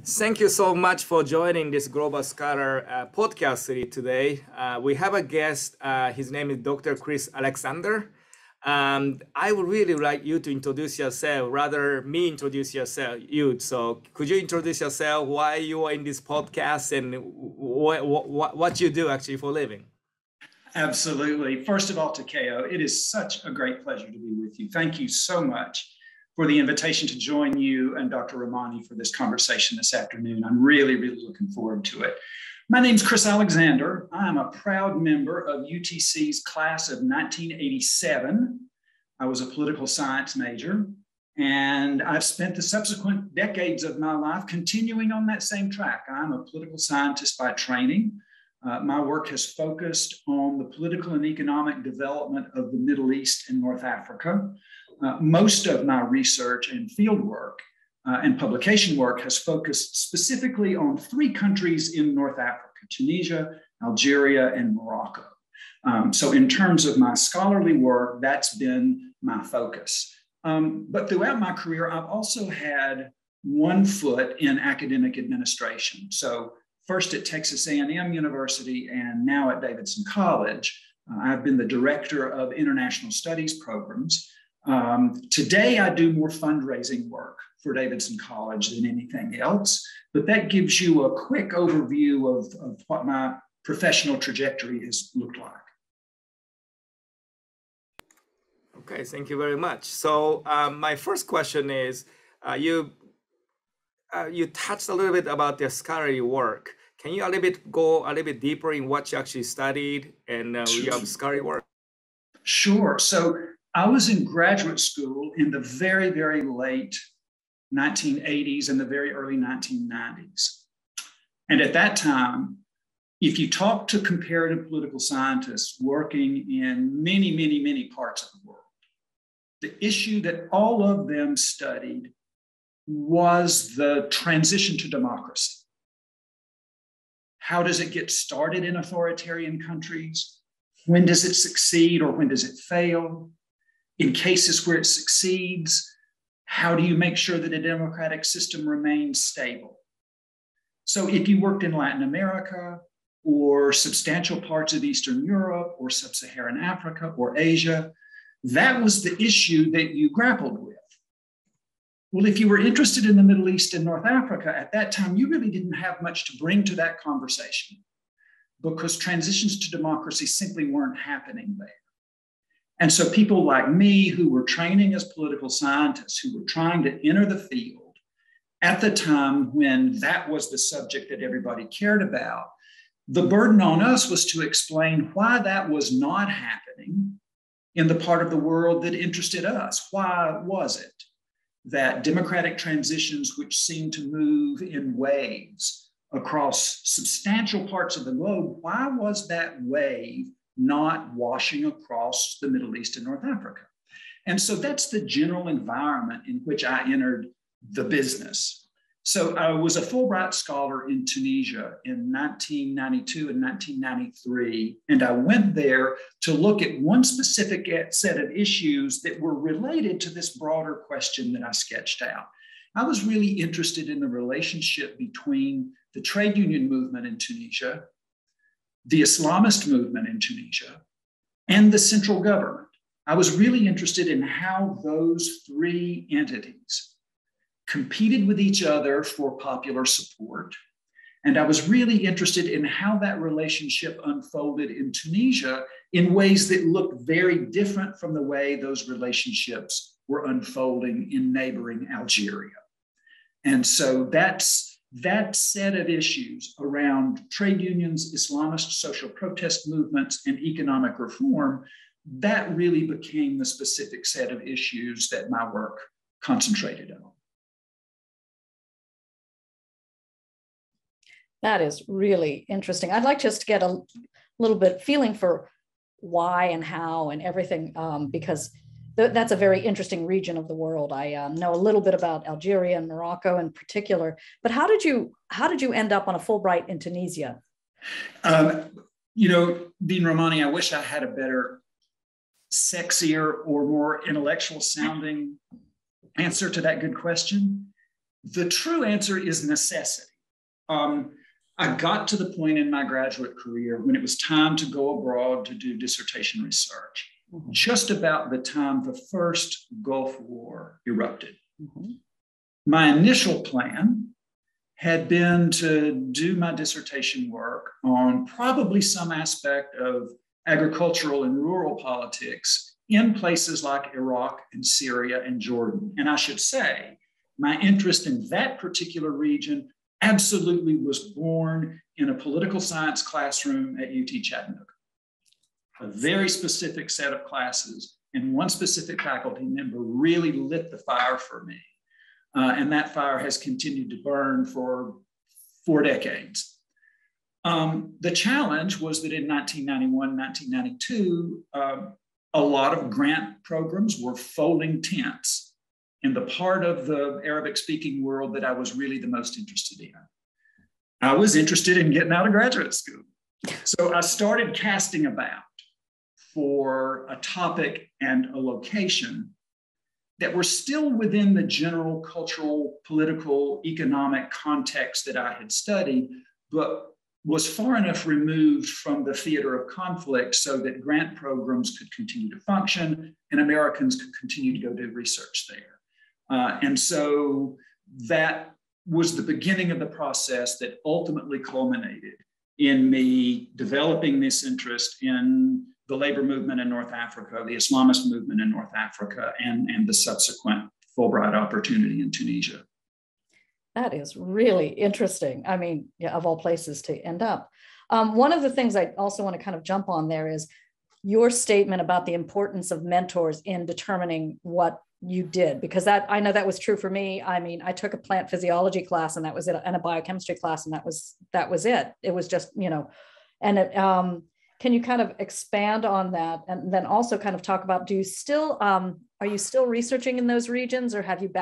Thank you so much for joining this Global Scholar podcast series today. We have a guest. His name is Dr. Chris Alexander. I would really like you to introduce yourself, rather me introduce you. So could you introduce yourself, why you are in this podcast, and what you do actually for a living? Absolutely. First of all, Takeo, it is such a great pleasure to be with you. Thank you so much for the invitation to join you and Dr. Ramani for this conversation this afternoon. I'm really looking forward to it. My name's Chris Alexander. I'm a proud member of UTC's class of 1987. I was a political science major, and I've spent the subsequent decades of my life continuing on that same track. I'm a political scientist by training. My work has focused on the political and economic development of the Middle East and North Africa. Most of my research and field work and publication work has focused specifically on three countries in North Africa: Tunisia, Algeria, and Morocco. So in terms of my scholarly work, that's been my focus. But throughout my career, I've also had one foot in academic administration. So first at Texas A&M University and now at Davidson College, I've been the director of international studies programs. Today, I do more fundraising work for Davidson College than anything else, but that gives you a quick overview of what my professional trajectory has looked like. Okay, thank you very much. So my first question is, you touched a little bit about your scholarly work. Can you go a little bit deeper in what you actually studied and your scholarly work? Sure. So I was in graduate school in the very late 1980s and the very early 1990s. And at that time, if you talk to comparative political scientists working in many parts of the world, the issue that all of them studied was the transition to democracy. How does it get started in authoritarian countries? When does it succeed or when does it fail? In cases where it succeeds, how do you make sure that a democratic system remains stable? So if you worked in Latin America or substantial parts of Eastern Europe or Sub-Saharan Africa or Asia, that was the issue that you grappled with. Well, if you were interested in the Middle East and North Africa at that time, you really didn't have much to bring to that conversation because transitions to democracy simply weren't happening there. And so people like me who were training as political scientists, who were trying to enter the field at the time when that was the subject that everybody cared about, the burden on us was to explain why that was not happening in the part of the world that interested us. Why was it that democratic transitions, which seemed to move in waves across substantial parts of the globe, why was that wave not washing across the Middle East and North Africa? And so that's the general environment in which I entered the business. So I was a Fulbright scholar in Tunisia in 1992 and 1993, and I went there to look at one specific set of issues that were related to this broader question that I sketched out. I was really interested in the relationship between the trade union movement in Tunisia, the Islamist movement in Tunisia, and the central government. I was really interested in how those three entities competed with each other for popular support. And I was really interested in how that relationship unfolded in Tunisia in ways that looked very different from the way those relationships were unfolding in neighboring Algeria. And so that set of issues around trade unions, Islamist social protest movements, and economic reform, that really became the specific set of issues that my work concentrated on. That is really interesting. I'd like just to get a little bit feeling for why and how and everything, because that's a very interesting region of the world. I know a little bit about Algeria and Morocco in particular, but how did you end up on a Fulbright in Tunisia? Dean Ramani, I wish I had a better, sexier or more intellectual sounding answer to that good question. The true answer is necessity. I got to the point in my graduate career when it was time to go abroad to do dissertation research, just about the time the first Gulf War erupted. My initial plan had been to do my dissertation work on probably some aspect of agricultural and rural politics in places like Iraq and Syria and Jordan. And I should say, my interest in that particular region absolutely was born in a political science classroom at UT Chattanooga. A very specific set of classes, and one specific faculty member really lit the fire for me. And that fire has continued to burn for 4 decades. The challenge was that in 1991, 1992, a lot of grant programs were folding tents in the part of the Arabic-speaking world that I was really the most interested in. I was interested in getting out of graduate school. So I started casting about for a topic and a location that were still within the general cultural, political, economic context that I had studied, but was far enough removed from the theater of conflict so that grant programs could continue to function and Americans could continue to go do research there. And so that was the beginning of the process that ultimately culminated in me developing this interest in the labor movement in North Africa, the Islamist movement in North Africa, and the subsequent Fulbright opportunity in Tunisia. That is really interesting. I mean, yeah, of all places to end up. One of the things I also want to kind of jump on there is your statement about the importance of mentors in determining what you did, because that, I know that was true for me. I mean, I took a plant physiology class and that was it, and a biochemistry class, and that was it. It was just, you know, and it, can you kind of expand on that, and then also kind of talk about, do you still, are you still researching in those regions, or have you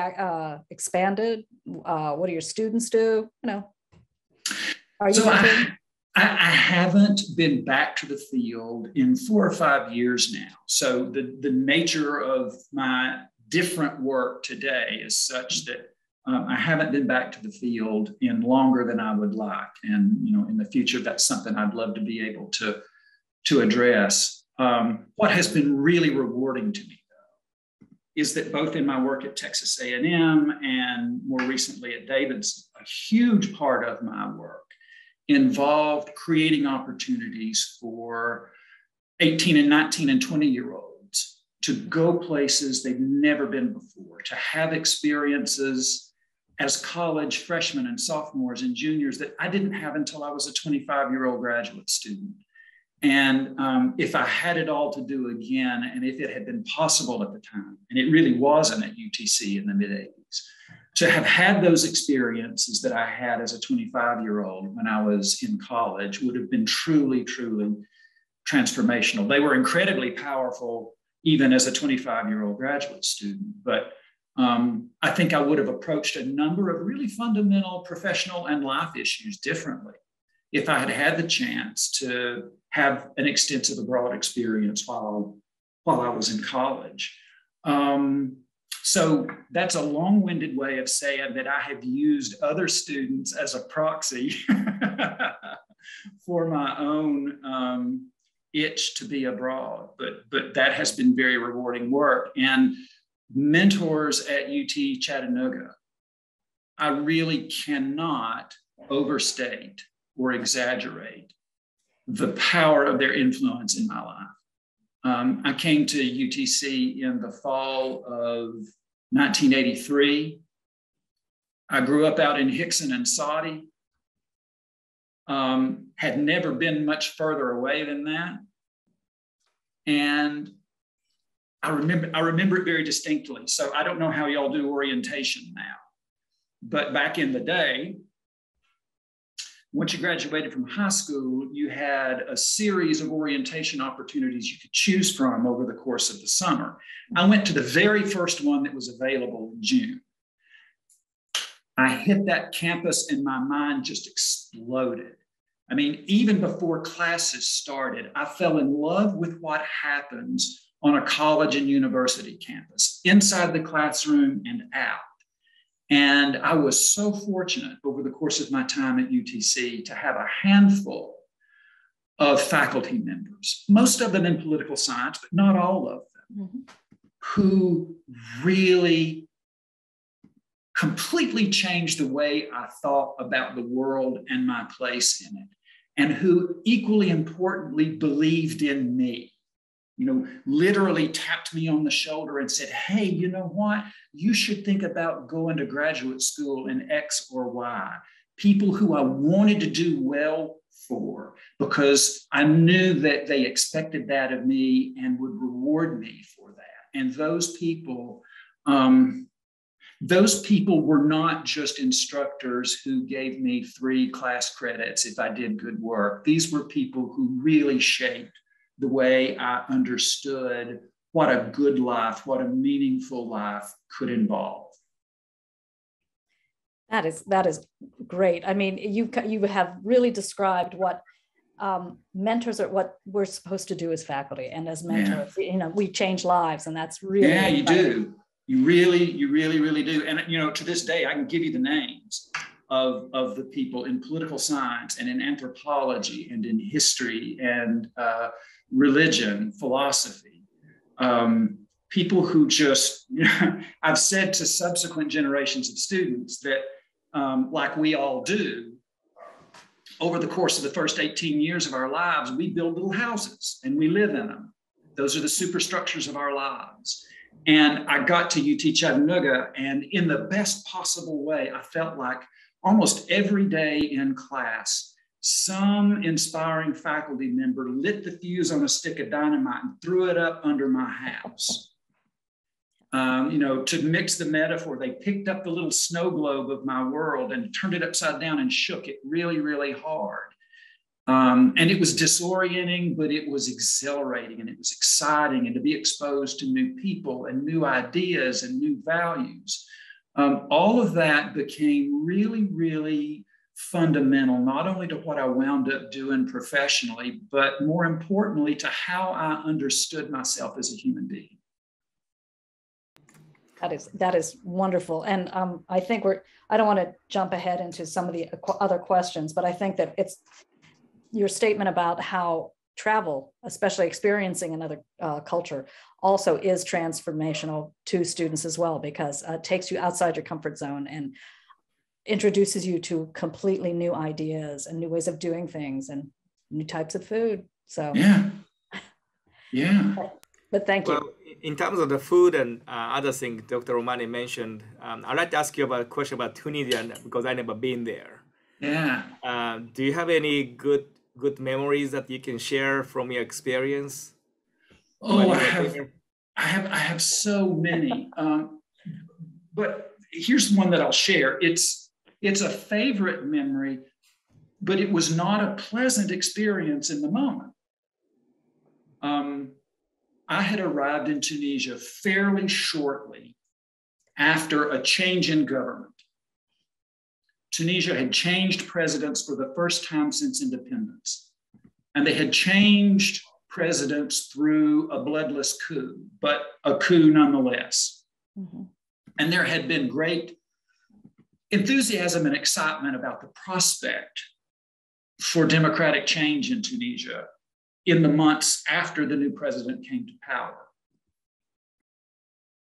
expanded? What do your students do? You know, are you? So I haven't been back to the field in 4 or 5 years now. So the nature of my different work today is such that I haven't been back to the field in longer than I would like. And, you know, in the future, that's something I'd love to be able to address. What has been really rewarding to me, though, is that both in my work at Texas A&M and more recently at Davidson, a huge part of my work involved creating opportunities for 18 and 19 and 20-year-olds to go places they've never been before, to have experiences as college freshmen and sophomores and juniors that I didn't have until I was a 25-year-old graduate student. And if I had it all to do again, and if it had been possible at the time, and it really wasn't at UTC in the mid-'80s, to have had those experiences that I had as a 25-year-old when I was in college would have been truly, truly transformational. They were incredibly powerful even as a 25-year-old graduate student, but I think I would have approached a number of really fundamental professional and life issues differently if I had had the chance to have an extensive abroad experience while I was in college. So that's a long-winded way of saying that I have used other students as a proxy for my own itch to be abroad, but that has been very rewarding work. And mentors at UT Chattanooga, I really cannot overstate or exaggerate the power of their influence in my life. I came to UTC in the fall of 1983. I grew up out in Hickson and Saudi. Had never been much further away than that. And I remember it very distinctly. So I don't know how y'all do orientation now, but back in the day, once you graduated from high school, you had a series of orientation opportunities you could choose from over the course of the summer. I went to the very first one that was available in June. I hit that campus and my mind just exploded. I mean, even before classes started, I fell in love with what happens on a college and university campus, inside the classroom and out. And I was so fortunate over the course of my time at UTC to have a handful of faculty members, most of them in political science, but not all of them, who really completely changed the way I thought about the world and my place in it, and who equally importantly believed in me. You know, literally tapped me on the shoulder and said, hey, you know what? You should think about going to graduate school in X or Y. People who I wanted to do well for, because I knew that they expected that of me and would reward me for that. And those people were not just instructors who gave me 3 class credits if I did good work. These were people who really shaped the way I understood what a good life, what a meaningful life could involve. That is great. I mean, you have really described what mentors are, what we're supposed to do as faculty and as mentors. Yeah. You know, we change lives, and that's really you do. You really do. And you know, to this day, I can give you the names of the people in political science and in anthropology and in history and religion, philosophy. People who just, you know, I've said to subsequent generations of students that, like we all do, over the course of the first 18 years of our lives, we build little houses and we live in them. Those are the superstructures of our lives. And I got to UT Chattanooga, and in the best possible way, I felt like almost every day in class, some inspiring faculty member lit the fuse on a stick of dynamite and threw it up under my house. You know, to mix the metaphor, they picked up the little snow globe of my world and turned it upside down and shook it really, really hard. And it was disorienting, but it was exhilarating and it was exciting, and to be exposed to new people and new ideas and new values. All of that became really, really fundamental, not only to what I wound up doing professionally, but more importantly, to how I understood myself as a human being. That is wonderful. And I think I don't want to jump ahead into some of the other questions, but I think that it's your statement about how travel, especially experiencing another culture, also is transformational to students as well, because it takes you outside your comfort zone and introduces you to completely new ideas and new ways of doing things and new types of food. So yeah. But thank you. Well, in terms of the food and other things Dr. Romani mentioned, I'd like to ask you about a question about Tunisia, because I've never been there. Yeah. Do you have any good memories that you can share from your experience? Oh, I have so many. But here's one that I'll share. It's a favorite memory, but it was not a pleasant experience in the moment. I had arrived in Tunisia fairly shortly after a change in government. Tunisia had changed presidents for the first time since independence, and they had changed presidents through a bloodless coup, but a coup nonetheless. Mm-hmm. And there had been great enthusiasm and excitement about the prospect for democratic change in Tunisia in the months after the new president came to power.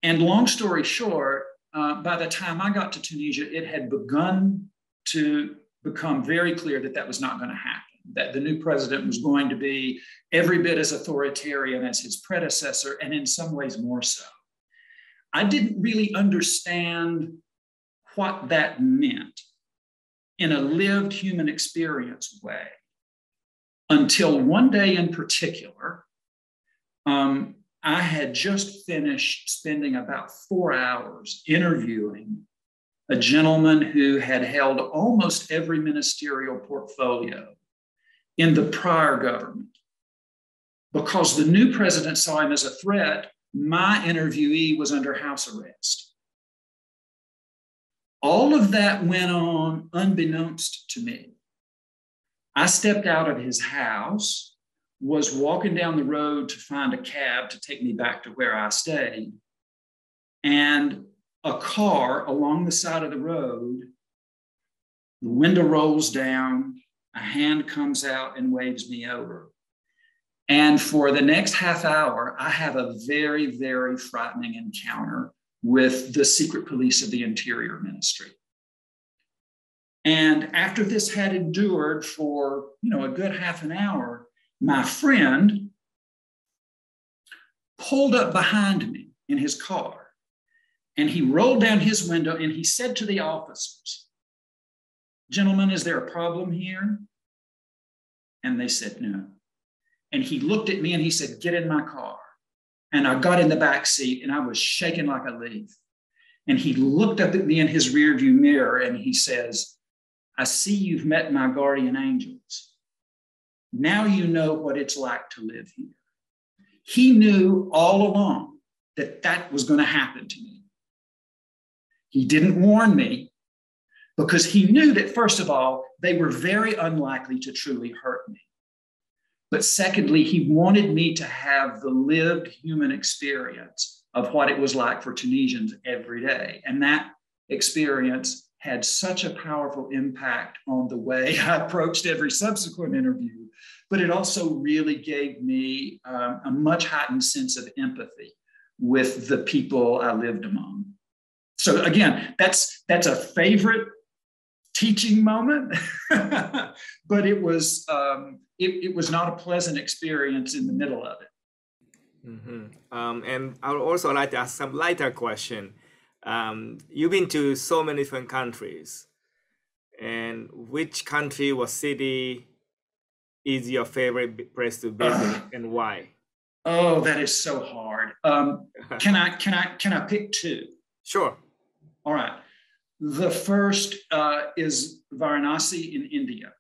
And long story short, by the time I got to Tunisia, it had begun to become very clear that that was not going to happen, that the new president was going to be every bit as authoritarian as his predecessor, and in some ways more so. I didn't really understand what that meant in a lived human experience way until one day in particular. I had just finished spending about 4 hours interviewing a gentleman who had held almost every ministerial portfolio in the prior government. Because the new president saw him as a threat, my interviewee was under house arrest. All of that went on unbeknownst to me. I stepped out of his house, was walking down the road to find a cab to take me back to where I stayed. And a car along the side of the road, the window rolls down, a hand comes out and waves me over. And for the next half hour, I have a very, very frightening encounter with the secret police of the Interior Ministry. And after this had endured for, a good half an hour, my friend pulled up behind me in his car, and he rolled down his window and he said to the officers, "Gentlemen, is there a problem here?" And they said, "No." And he looked at me and he said, "Get in my car." And I got in the back seat and I was shaking like a leaf. And he looked up at me in his rearview mirror and he says, "I see you've met my guardian angels. Now you know what it's like to live here." He knew all along that that was going to happen to me. He didn't warn me because he knew that, first of all, they were very unlikely to truly hurt me. But secondly, he wanted me to have the lived human experience of what it was like for Tunisians every day. And that experience had such a powerful impact on the way I approached every subsequent interview, but it also really gave me a much heightened sense of empathy with the people I lived among. So again, that's a favorite teaching moment, but it was not a pleasant experience in the middle of it. Mm-hmm. And I would also like to ask some lighter question. You've been to so many different countries, and which country or city is your favorite place to visit, and why? Oh, that is so hard. Can I pick two? Sure. All right. The first is Varanasi in India.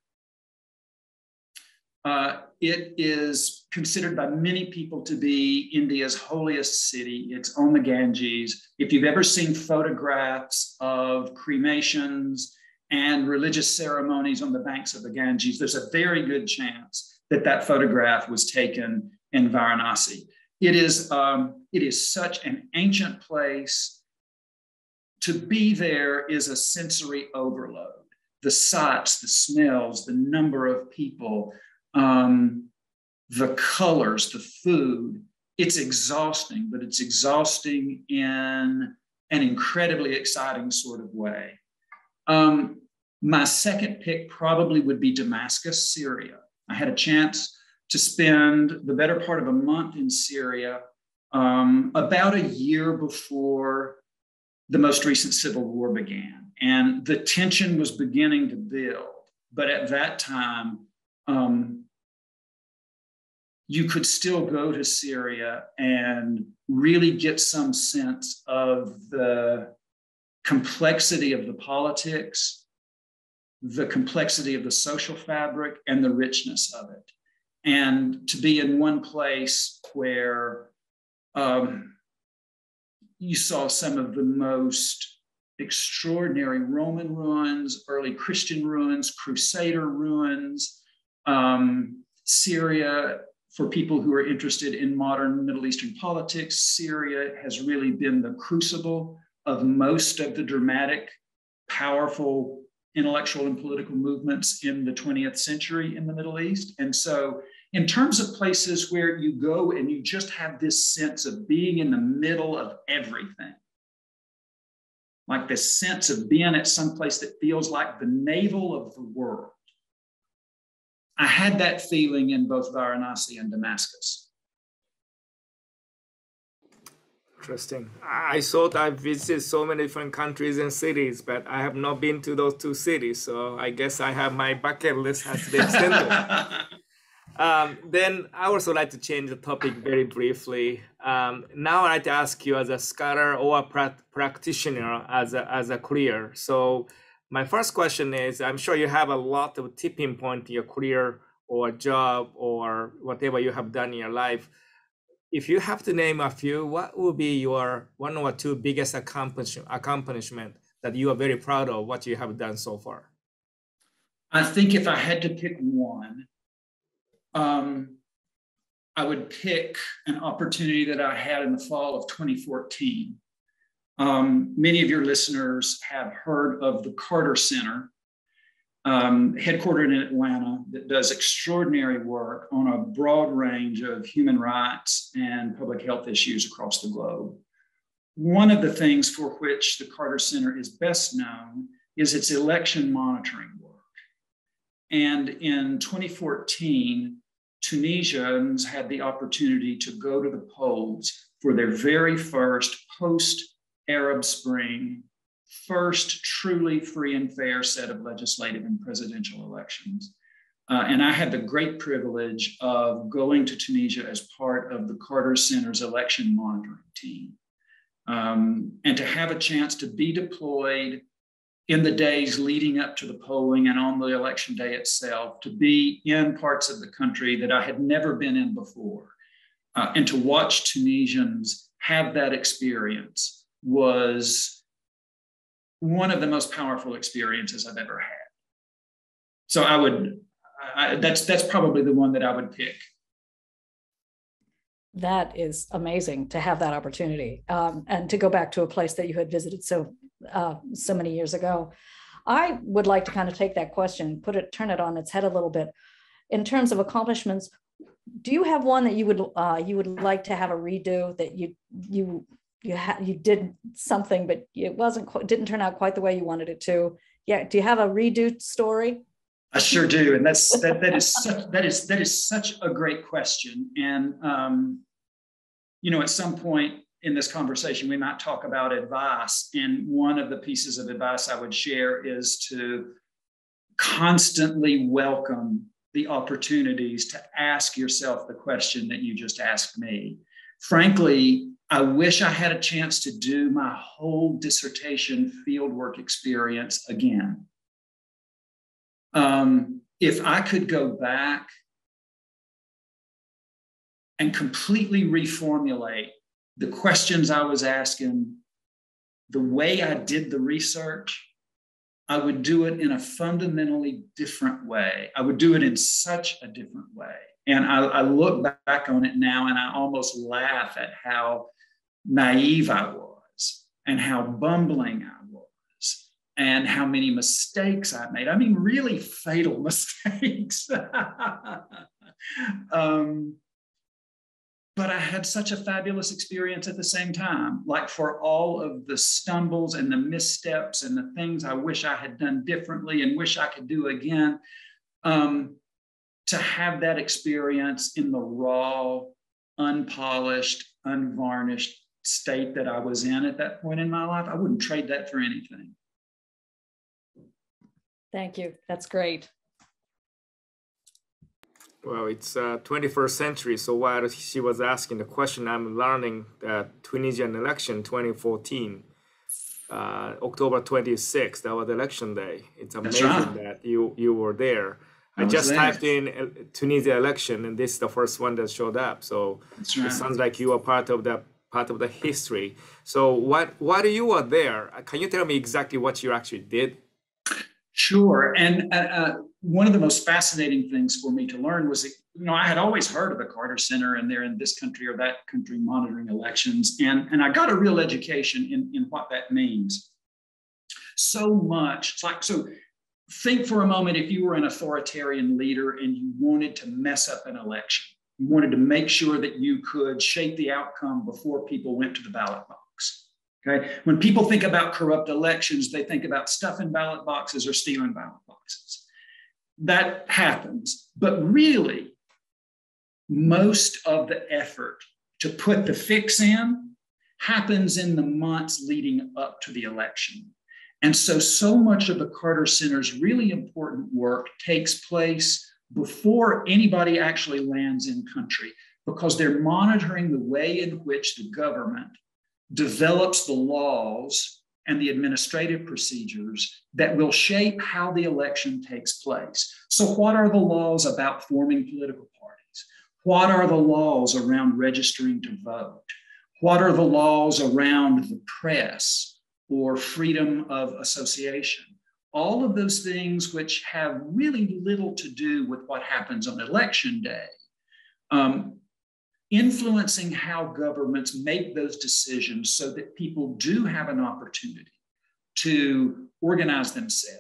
It is considered by many people to be India's holiest city. It's on the Ganges. If you've ever seen photographs of cremations and religious ceremonies on the banks of the Ganges, there's a very good chance that that photograph was taken in Varanasi. It is such an ancient place. To be there is a sensory overload. The sights, the smells, the number of people, the colors, the food. It's exhausting, but it's exhausting in an incredibly exciting sort of way. My second pick probably would be Damascus, Syria. I had a chance to spend the better part of a month in Syria about a year before the most recent civil war began. And the tension was beginning to build. But at that time, you could still go to Syria and really get some sense of the complexity of the politics, the complexity of the social fabric, and the richness of it. And to be in one place where you saw some of the most extraordinary Roman ruins, early Christian ruins, Crusader ruins. Syria, for people who are interested in modern Middle Eastern politics, Syria has really been the crucible of most of the dramatic, powerful intellectual and political movements in the 20th century in the Middle East. And so in terms of places where you go and you just have this sense of being in the middle of everything, like this sense of being at some place that feels like the navel of the world. I had that feeling in both Varanasi and Damascus. Interesting. I thought I visited so many different countries and cities, but I have not been to those two cities. So I guess I have my bucket list has been extended. Then I also like to change the topic very briefly. Now I'd like to ask you as a scholar or a practitioner as a career. So my first question is, I'm sure you have a lot of tipping point in your career or job or whatever you have done in your life. If you have to name a few, what would be your one or two biggest accomplishment that you are very proud of what you have done so far? I think if I had to pick one, I would pick an opportunity that I had in the fall of 2014 Many of your listeners have heard of the Carter Center, headquartered in Atlanta, that does extraordinary work on a broad range of human rights and public health issues across the globe. One of the things for which the Carter Center is best known is its election monitoring work. And in 2014, Tunisians had the opportunity to go to the polls for their very first post-Arab Spring, first truly free and fair set of legislative and presidential elections. And I had the great privilege of going to Tunisia as part of the Carter Center's election monitoring team. And to have a chance to be deployed in the days leading up to the polling and on the election day itself, to be in parts of the country that I had never been in before, and to watch Tunisians have that experience was one of the most powerful experiences I've ever had. So that's probably the one that I would pick. That is amazing to have that opportunity, and to go back to a place that you had visited so many years ago. I would like to kind of take that question, turn it on its head a little bit. In terms of accomplishments, do you have one that you would like to have a redo, that you did something but it didn't turn out quite the way you wanted it to? Yeah, do you have a redo story? I sure do, and that is such a great question. And at some point in this conversation, we might talk about advice. And one of the pieces of advice I would share is to constantly welcome the opportunities to ask yourself the question that you just asked me. Frankly, I wish I had a chance to do my whole dissertation fieldwork experience again. If I could go back and completely reformulate the questions I was asking, the way I did the research, I would do it in a fundamentally different way. I would do it in such a different way. And I look back on it now and I almost laugh at how naive I was and how bumbling I was and how many mistakes I made. I mean, really fatal mistakes. But I had such a fabulous experience at the same time. Like, for all of the stumbles and the missteps and the things I wish I had done differently and wish I could do again, to have that experience in the raw, unpolished, unvarnished state that I was in at that point in my life, I wouldn't trade that for anything. Thank you. That's great. Well, it's 21st century. So while she was asking the question, I'm learning that Tunisian election 2014, October 26th, that was election day. It's amazing that you were there. I just typed in Tunisia election, and this is the first one that showed up. So it sounds like you are part of the history. So while you were there, can you tell me exactly what you actually did? Sure. And one of the most fascinating things for me to learn was, I had always heard of the Carter Center, and they're in this country or that country monitoring elections. And I got a real education in what that means. So much. So think for a moment, if you were an authoritarian leader and you wanted to mess up an election, you wanted to make sure that you could shape the outcome before people went to the ballot box. Okay. When people think about corrupt elections, they think about stuffing ballot boxes or stealing ballot boxes. That happens. But really, most of the effort to put the fix in happens in the months leading up to the election. And so much of the Carter Center's really important work takes place before anybody actually lands in country, because they're monitoring the way in which the government develops the laws and the administrative procedures that will shape how the election takes place. So what are the laws about forming political parties? What are the laws around registering to vote? What are the laws around the press or freedom of association? All of those things which have really little to do with what happens on election day. influencing how governments make those decisions so that people do have an opportunity to organize themselves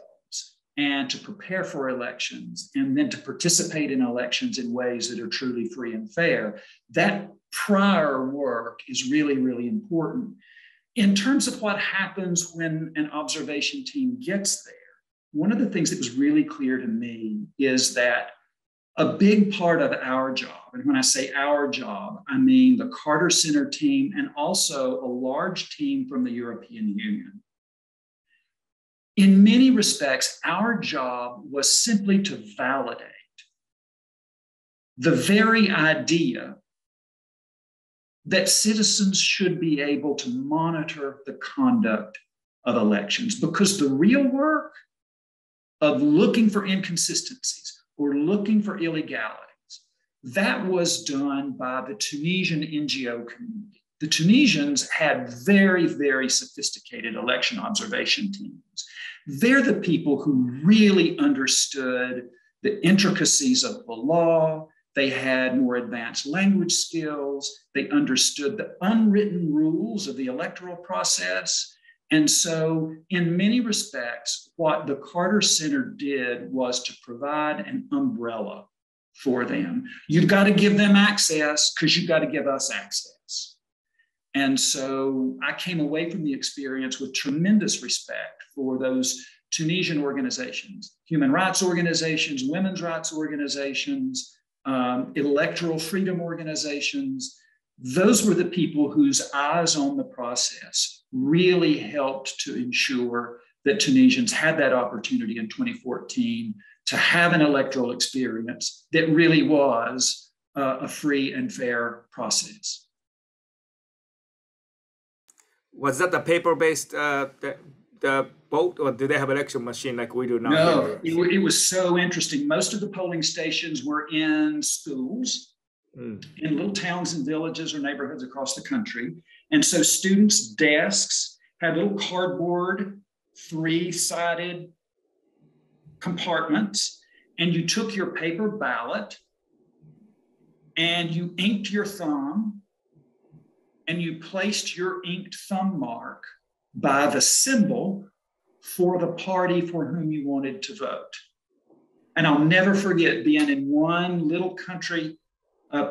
and to prepare for elections and then to participate in elections in ways that are truly free and fair. That prior work is really, really important. In terms of what happens when an observation team gets there, one of the things that was really clear to me is that a big part of our job, and when I say our job, I mean the Carter Center team and also a large team from the European Union. In many respects, our job was simply to validate the very idea that citizens should be able to monitor the conduct of elections, because the real work of looking for inconsistencies or looking for illegalities, that was done by the Tunisian NGO community. The Tunisians had very, very sophisticated election observation teams. They're the people who really understood the intricacies of the law. They had more advanced language skills. They understood the unwritten rules of the electoral process. And so in many respects, what the Carter Center did was to provide an umbrella for them. You've got to give them access because you've got to give us access. And so I came away from the experience with tremendous respect for those Tunisian organizations, human rights organizations, women's rights organizations, electoral freedom organizations. Those were the people whose eyes on the process really helped to ensure that Tunisians had that opportunity in 2014 to have an electoral experience that really was a free and fair process. Was that a paper-based the vote, or did they have election machine like we do now? No, it was so interesting. Most of the polling stations were in schools, in little towns and villages or neighborhoods across the country. And so students' desks had little cardboard, 3-sided compartments, and you took your paper ballot and you inked your thumb and you placed your inked thumb mark by the symbol for the party for whom you wanted to vote. And I'll never forget being in one little country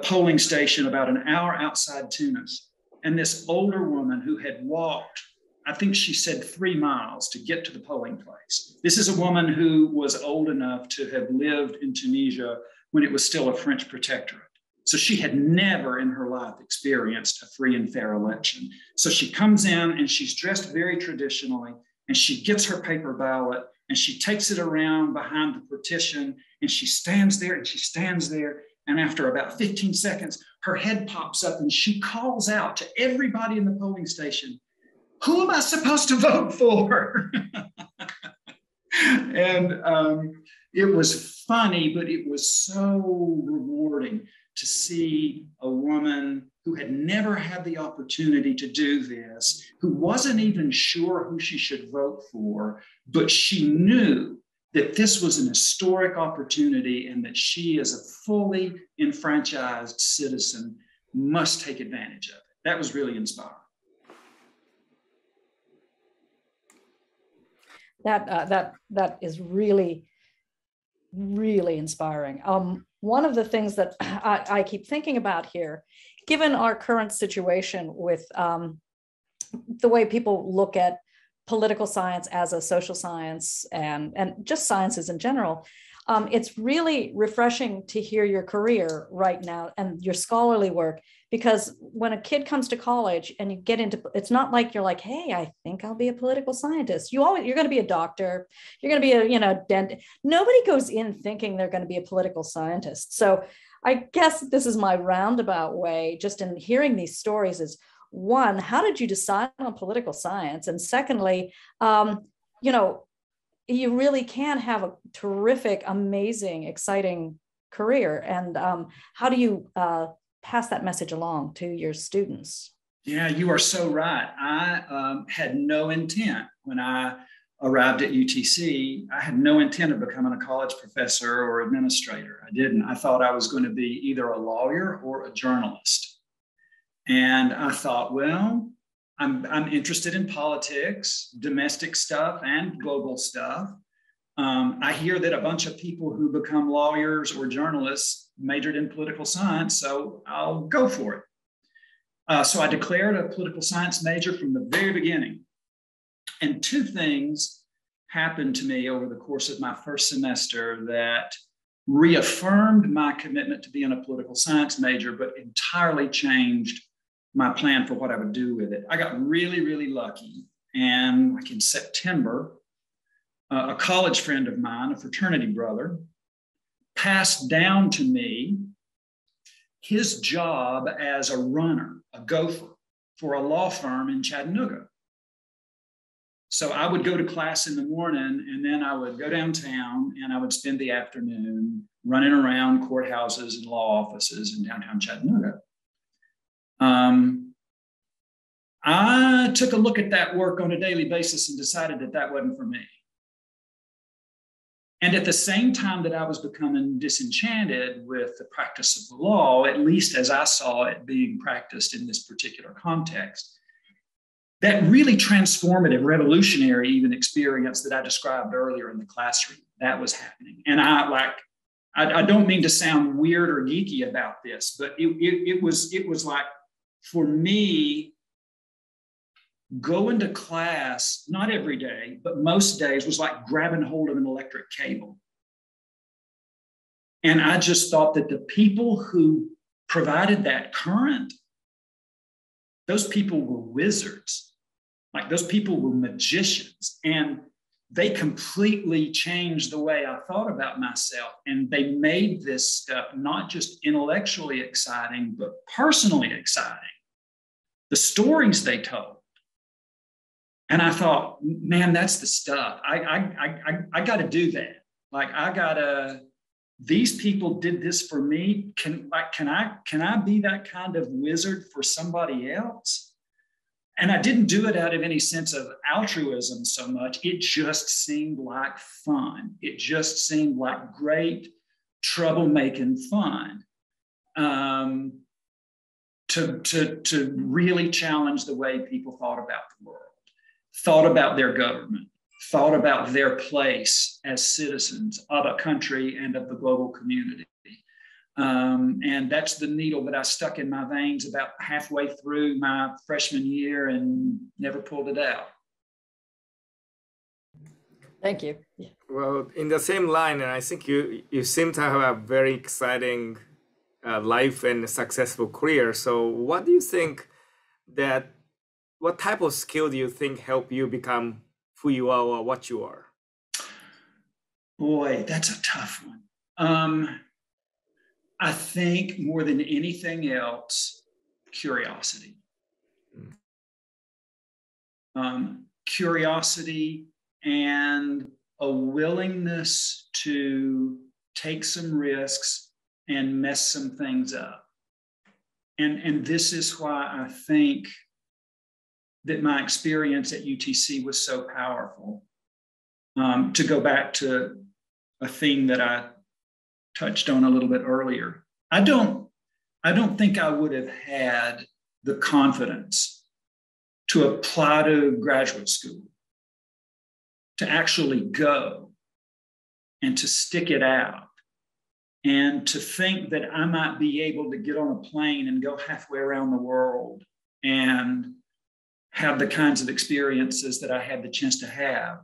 polling station about an hour outside Tunis. And this older woman who had walked, I think she said 3 miles to get to the polling place. This is a woman who was old enough to have lived in Tunisia when it was still a French protectorate. So she had never in her life experienced a free and fair election. So she comes in and she's dressed very traditionally and she gets her paper ballot and she takes it around behind the partition and she stands there and she stands there. And after about 15 seconds, her head pops up and she calls out to everybody in the polling station, "Who am I supposed to vote for?" And it was funny, but it was so rewarding to see a woman who had never had the opportunity to do this, who wasn't even sure who she should vote for, but she knew that this was an historic opportunity and that she, as a fully enfranchised citizen, must take advantage of it. That was really inspiring. That is really, really inspiring. One of the things that I keep thinking about here, given our current situation with the way people look at political science as a social science and just sciences in general, it's really refreshing to hear your career right now and your scholarly work, because when a kid comes to college and you get into, it's not like you're like, hey, I think I'll be a political scientist. You're going to be a doctor. You're going to be a, dentist. Nobody goes in thinking they're going to be a political scientist. So I guess this is my roundabout way, just in hearing these stories, is one, how did you decide on political science? And secondly, you really can have a terrific, amazing, exciting career. And how do you pass that message along to your students? Yeah, you are so right. I had no intent when I arrived at UTC. I had no intent of becoming a college professor or administrator. I didn't. I thought I was going to be either a lawyer or a journalist. And I thought, well, I'm interested in politics, domestic stuff, and global stuff. I hear that a bunch of people who become lawyers or journalists majored in political science, so I'll go for it. So I declared a political science major from the very beginning. And two things happened to me over the course of my first semester that reaffirmed my commitment to being a political science major, but entirely changed my plan for what I would do with it. I got really, really lucky. And like in September, a college friend of mine, a fraternity brother, passed down to me his job as a runner, a gopher, for a law firm in Chattanooga. So I would go to class in the morning, and then I would go downtown and I would spend the afternoon running around courthouses and law offices in downtown Chattanooga. I took a look at that work on a daily basis and decided that that wasn't for me. And at the same time that I was becoming disenchanted with the practice of the law, at least as I saw it being practiced in this particular context, that really transformative, revolutionary even experience that I described earlier in the classroom, that was happening. And I don't mean to sound weird or geeky about this, but it was like, for me, going to class, not every day, but most days, was like grabbing hold of an electric cable. And I just thought that the people who provided that current, those people were wizards. Like, those people were magicians. And they completely changed the way I thought about myself. And they made this stuff not just intellectually exciting, but personally exciting. The stories they told. And I thought, man, that's the stuff. I got to do that. Like, these people did this for me. Can I be that kind of wizard for somebody else? And I didn't do it out of any sense of altruism so much. It just seemed like fun. It just seemed like great troublemaking fun. To really challenge the way people thought about the world, thought about their government, thought about their place as citizens of a country and of the global community. And that's the needle that I stuck in my veins about halfway through my freshman year and never pulled it out. Thank you. Well, in the same line, and I think you seem to have a very exciting life and successful career. So what do you think what type of skill do you think help you become who you are or what you are? Boy, that's a tough one. I think more than anything else, curiosity. Curiosity and a willingness to take some risks and mess some things up. And this is why I think that my experience at UTC was so powerful. To go back to a theme that I touched on a little bit earlier, I don't think I would have had the confidence to apply to graduate school, to actually go and to stick it out, and to think that I might be able to get on a plane and go halfway around the world and have the kinds of experiences that I had the chance to have.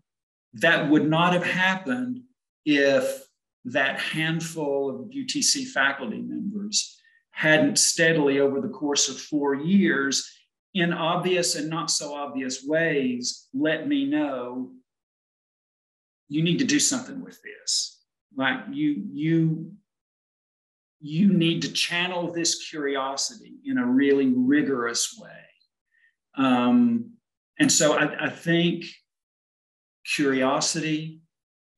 That would not have happened if that handful of UTC faculty members hadn't steadily over the course of 4 years, in obvious and not so obvious ways, let me know, you need to do something with this. Like, you need to channel this curiosity in a really rigorous way. And so I think curiosity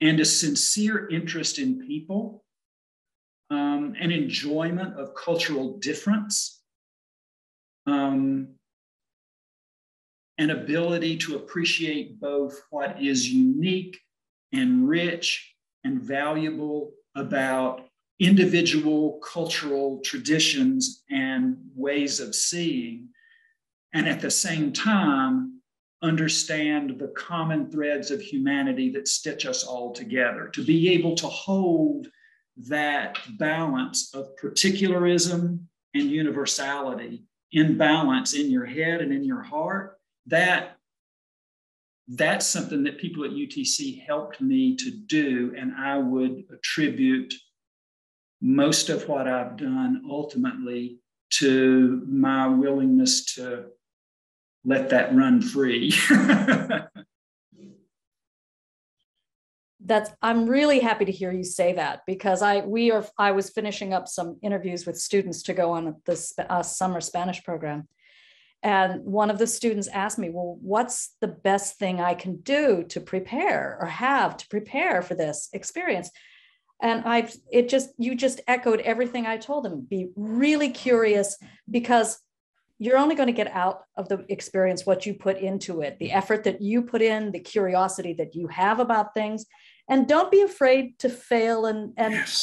and a sincere interest in people, an enjoyment of cultural difference, an ability to appreciate both what is unique and rich and valuable about individual cultural traditions and ways of seeing, and at the same time, understand the common threads of humanity that stitch us all together. To be able to hold that balance of particularism and universality in balance in your head and in your heart, that's something that people at UTC helped me to do, and I would attribute most of what I've done ultimately to my willingness to let that run free. I'm really happy to hear you say that, because I was finishing up some interviews with students to go on this summer Spanish program. And one of the students asked me, well, what's the best thing I can do to prepare or have to prepare for this experience? And you just echoed everything I told them. Be really curious, because you're only going to get out of the experience what you put into it, the effort that you put in, the curiosity that you have about things. And don't be afraid to fail and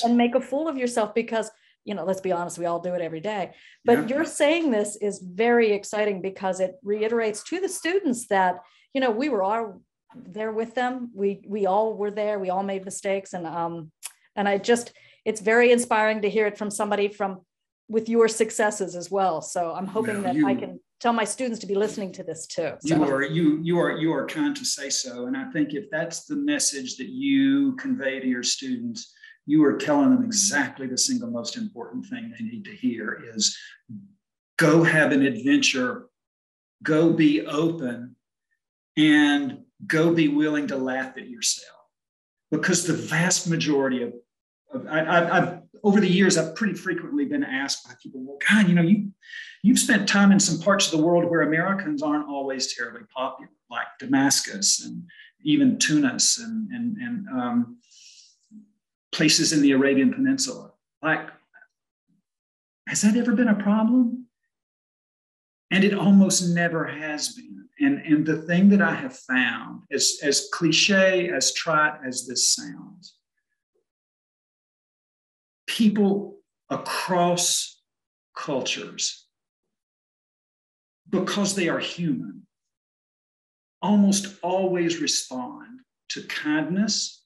make a fool of yourself, because, let's be honest, we all do it every day. But You're saying this is very exciting, because it reiterates to the students that, we were all there with them. We all were there. We all made mistakes. And it's very inspiring to hear it from somebody with your successes as well. So I'm hoping that I can tell my students to be listening to this too. So. You are kind to say so. And I think if that's the message that you convey to your students, you are telling them exactly the single most important thing they need to hear is go have an adventure, go be open, and go be willing to laugh at yourself. Because the vast majority of I've over the years, I've pretty frequently been asked by people, well, God, you've spent time in some parts of the world where Americans aren't always terribly popular, like Damascus and even Tunis and places in the Arabian Peninsula. Like, has that ever been a problem? And it almost never has been. And the thing that I have found, as cliche, as trite as this sounds, people across cultures, because they are human, almost always respond to kindness,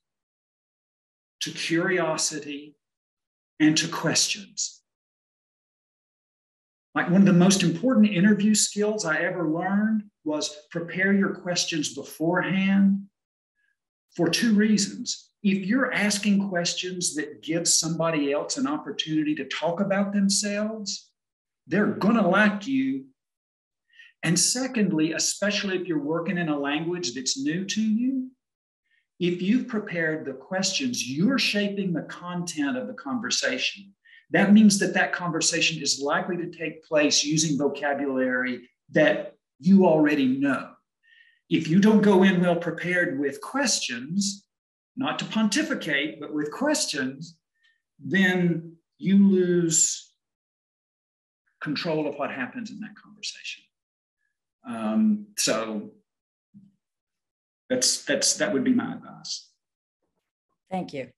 to curiosity, and to questions. Like, one of the most important interview skills I ever learned was prepare your questions beforehand for two reasons. If you're asking questions that give somebody else an opportunity to talk about themselves, they're going to like you. And secondly, especially if you're working in a language that's new to you, if you've prepared the questions, you're shaping the content of the conversation. That means that conversation is likely to take place using vocabulary that you already know. If you don't go in well prepared with questions, not to pontificate, but with questions, then you lose control of what happens in that conversation. So that would be my advice. Thank you.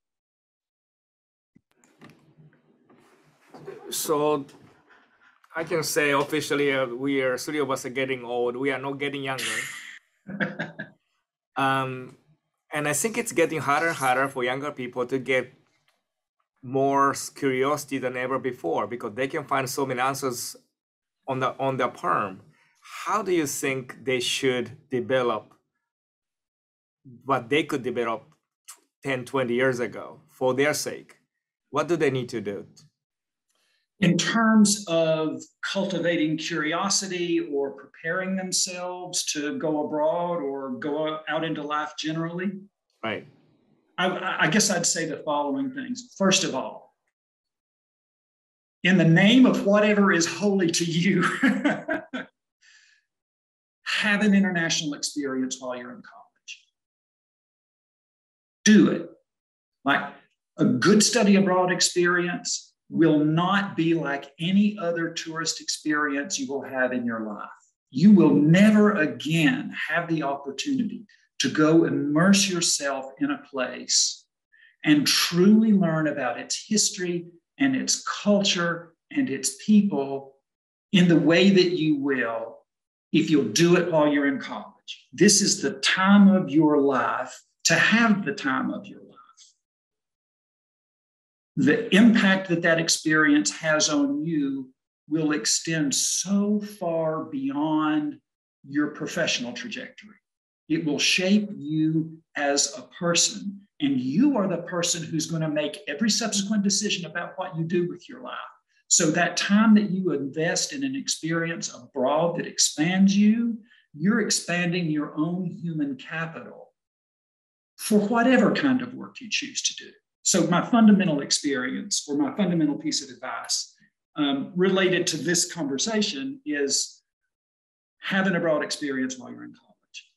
So I can say officially, three of us are getting old. We are not getting younger. And I think it's getting harder and harder for younger people to get more curiosity than ever before, because they can find so many answers on the palm. How do you think they should develop what they could develop 10, 20 years ago for their sake? What do they need to do? In terms of cultivating curiosity or preparing themselves to go abroad or go out into life generally, right? I guess I'd say the following things. First of all, in the name of whatever is holy to you, have an international experience while you're in college. Do it. Like, a good study abroad experience will not be like any other tourist experience you will have in your life. You will never again have the opportunity to go immerse yourself in a place and truly learn about its history and its culture and its people in the way that you will if you'll do it while you're in college. This is the time of your life to have the time of your life. The impact that that experience has on you will extend so far beyond your professional trajectory. It will shape you as a person, and you are the person who's going to make every subsequent decision about what you do with your life. So that time that you invest in an experience abroad that expands you, you're expanding your own human capital for whatever kind of work you choose to do. So my fundamental experience, or my fundamental piece of advice related to this conversation, is have an abroad experience while you're in college.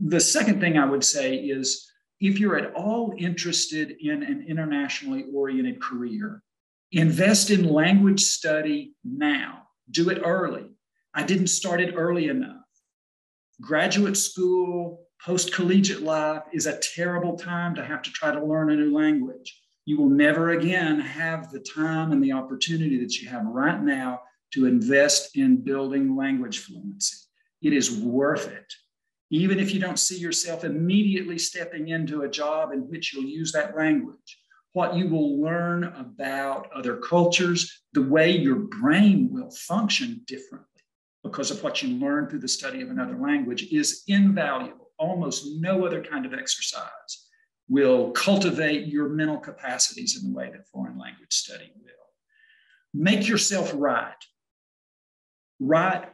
The second thing I would say is, if you're at all interested in an internationally oriented career, invest in language study now. Do it early. I didn't start it early enough. Graduate school, post-collegiate life is a terrible time to have to try to learn a new language. You will never again have the time and the opportunity that you have right now to invest in building language fluency. It is worth it. Even if you don't see yourself immediately stepping into a job in which you'll use that language, what you will learn about other cultures, the way your brain will function differently because of what you learn through the study of another language, is invaluable. Almost no other kind of exercise will cultivate your mental capacities in the way that foreign language study will. Make yourself write. Write.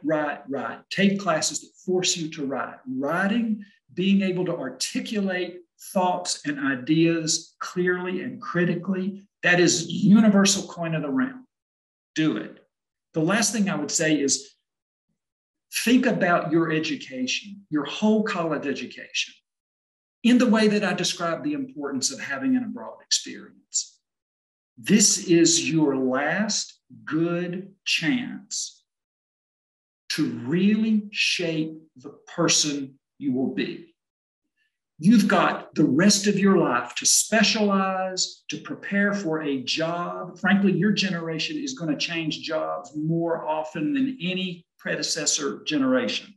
Take classes that force you to write. Writing, being able to articulate thoughts and ideas clearly and critically, that is universal coin of the realm. Do it. The last thing I would say is, think about your education, your whole college education, in the way that I described the importance of having an abroad experience. This is your last good chance to really shape the person you will be. You've got the rest of your life to specialize, to prepare for a job. Frankly, your generation is going to change jobs more often than any predecessor generation.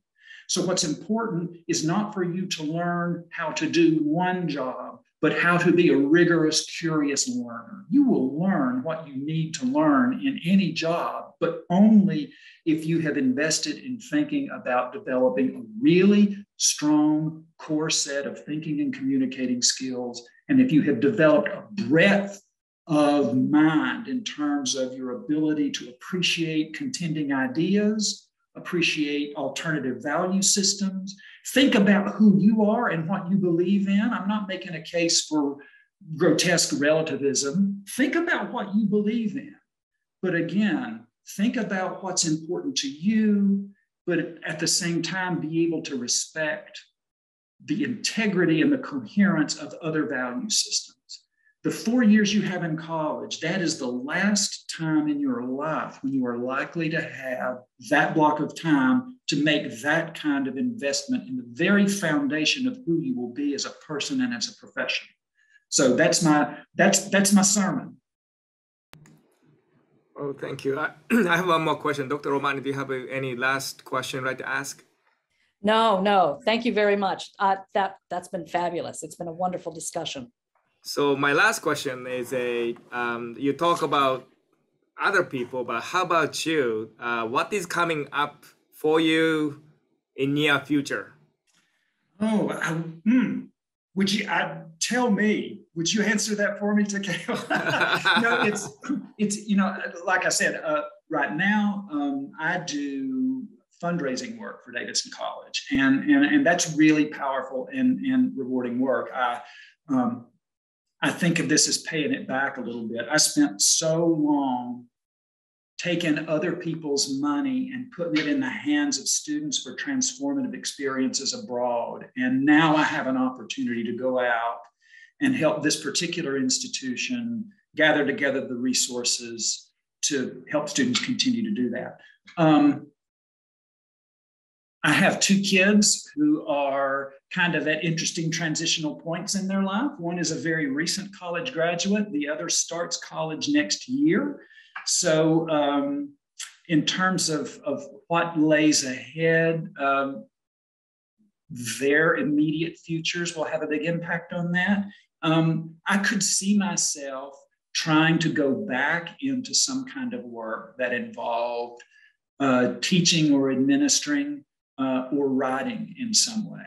So what's important is not for you to learn how to do one job, but how to be a rigorous, curious learner. You will learn what you need to learn in any job, but only if you have invested in thinking about developing a really strong core set of thinking and communicating skills, and if you have developed a breadth of mind in terms of your ability to appreciate contending ideas, appreciate alternative value systems, think about who you are and what you believe in. I'm not making a case for grotesque relativism. Think about what you believe in. But again, think about what's important to you, but at the same time, be able to respect the integrity and the coherence of other value systems. The 4 years you have in college, that is the last time in your life when you are likely to have that block of time to make that kind of investment in the very foundation of who you will be as a person and as a professional. So that's my sermon. Oh, thank you. I have one more question. Dr. Romani, do you have any last question right to ask? No. Thank you very much. That's been fabulous. It's been a wonderful discussion. So my last question is you talk about other people, but how about you? What is coming up for you in near future? Would you tell me? Would you answer that for me, Takeo? No, it's like I said, right now I do fundraising work for Davidson College, and that's really powerful and rewarding work. I think of this as paying it back a little bit. I spent so long taking other people's money and putting it in the hands of students for transformative experiences abroad. And now I have an opportunity to go out and help this particular institution gather together the resources to help students continue to do that. I have two kids who are kind of at interesting transitional points in their life. One is a very recent college graduate. The other starts college next year. So in terms of what lays ahead, their immediate futures will have a big impact on that. I could see myself trying to go back into some kind of work that involved teaching or administering or writing in some way.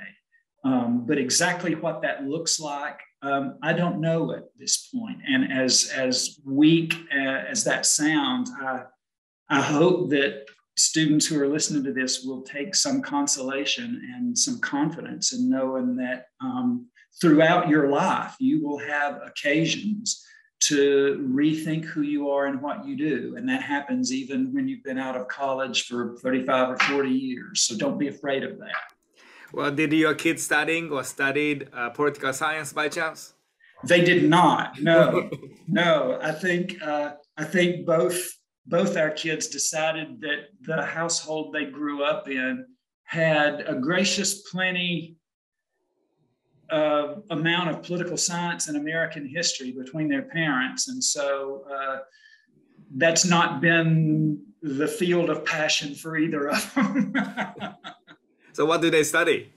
But exactly what that looks like, I don't know at this point. And as weak as that sounds, I hope that students who are listening to this will take some consolation and some confidence in knowing that throughout your life, you will have occasions to rethink who you are and what you do. And that happens even when you've been out of college for 35 or 40 years. So don't be afraid of that. Well, did your kids studying or studied political science by chance? They did not. No, no. I think both our kids decided that the household they grew up in had a gracious plenty amount of political science and American history between their parents. And so that's not been the field of passion for either of them. So what do they study?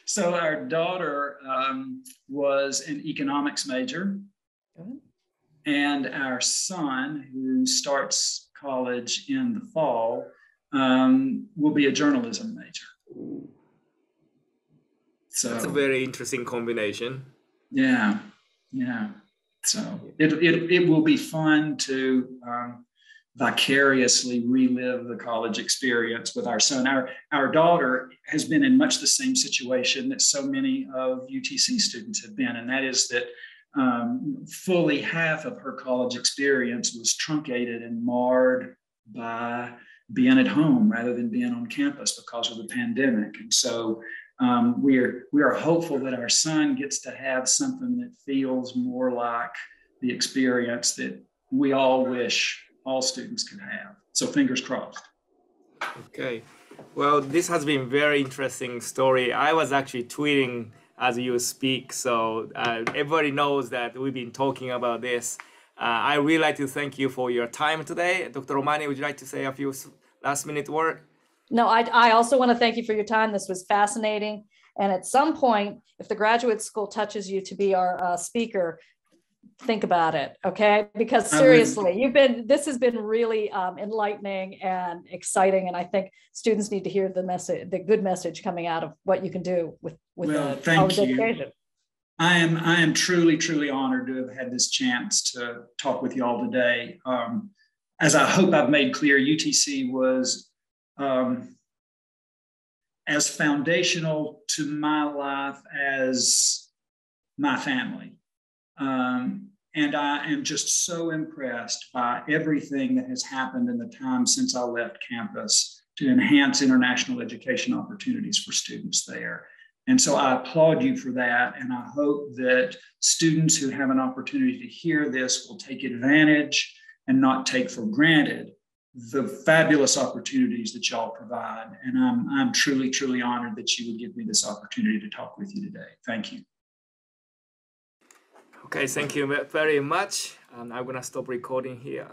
So our daughter was an economics major. And our son, who starts college in the fall, will be a journalism major. So that's a very interesting combination. Yeah. So it will be fun to vicariously relive the college experience with our son. Our daughter has been in much the same situation that so many of UTC students have been, and that is that fully half of her college experience was truncated and marred by being at home rather than being on campus because of the pandemic. And so we are hopeful that our son gets to have something that feels more like the experience that we all wish all students could have. So fingers crossed. Okay. Well, this has been a very interesting story. I was actually tweeting as you speak, so everybody knows that we've been talking about this. I really like to thank you for your time today. Dr. Romani, would you like to say a few last-minute words? No, I also want to thank you for your time. This was fascinating. And at some point, if the graduate school touches you to be our speaker, think about it, okay? Because seriously, this has been really enlightening and exciting, and I think students need to hear the message, the good message coming out of what you can do with college education. I am truly honored to have had this chance to talk with you all today. As I hope I've made clear, UTC was as foundational to my life as my family. And I am just so impressed by everything that has happened in the time since I left campus to enhance international education opportunities for students there. And so I applaud you for that. And I hope that students who have an opportunity to hear this will take advantage and not take for granted the fabulous opportunities that y'all provide. And I'm truly honored that you would give me this opportunity to talk with you today. Thank you. Okay, thank you very much. I'm going to stop recording here.